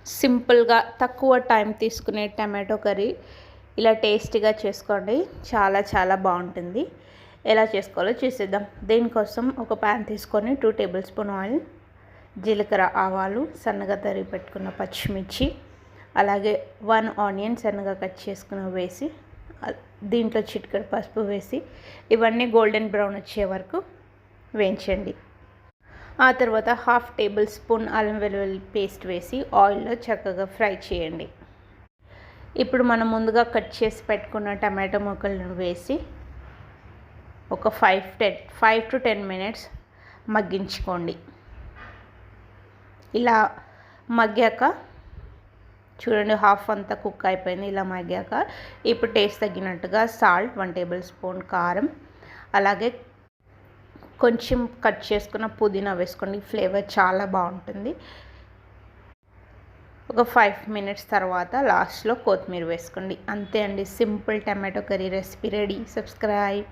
సింపుల్గా తక్కువ టైం తీసుకునే టమాటో కర్రీ ఇలా టేస్టీగా చేసుకోండి. చాలా చాలా బాగుంటుంది. ఎలా చేసుకోవాలో చూసేద్దాం. దీనికోసం ఒక ప్యాన్ తీసుకొని 2 టేబుల్ స్పూన్ ఆయిల్, జీలకర్ర, ఆవాలు, సన్నగా తరిగి పెట్టుకున్న పచ్చిమిర్చి, అలాగే 1 ఆనియన్ సన్నగా కట్ చేసుకుని వేసి దీంట్లో చిటికెడు పసుపు వేసి ఇవన్నీ గోల్డెన్ బ్రౌన్ వచ్చే వరకు వేయించండి. ఆ తర్వాత 1/2 టేబుల్ స్పూన్ అల్లం వెల్లుల్లి పేస్ట్ వేసి ఆయిల్లో చక్కగా ఫ్రై చేయండి. ఇప్పుడు మనం ముందుగా కట్ చేసి పెట్టుకున్న టమాటో ముక్కలను వేసి ఒక 5 to 10 మినిట్స్ మగ్గించుకోండి. ఇలా మగ్గాక చూడండి, హాఫ్ అంతా కుక్ అయిపోయింది. ఇలా మగ్గాక ఇప్పుడు టేస్ట్ తగ్గినట్టుగా సాల్ట్, 1 టేబుల్ స్పూన్ కారం, అలాగే కొంచెం కట్ చేసుకున్న పుదీనా వేసుకోండి. ఫ్లేవర్ చాలా బాగుంటుంది. ఒక 5 మినిట్స్ తర్వాత లాస్ట్లో కొత్తిమీర వేసుకోండి. అంతే అండి, simple tomato curry recipe ready. Subscribe.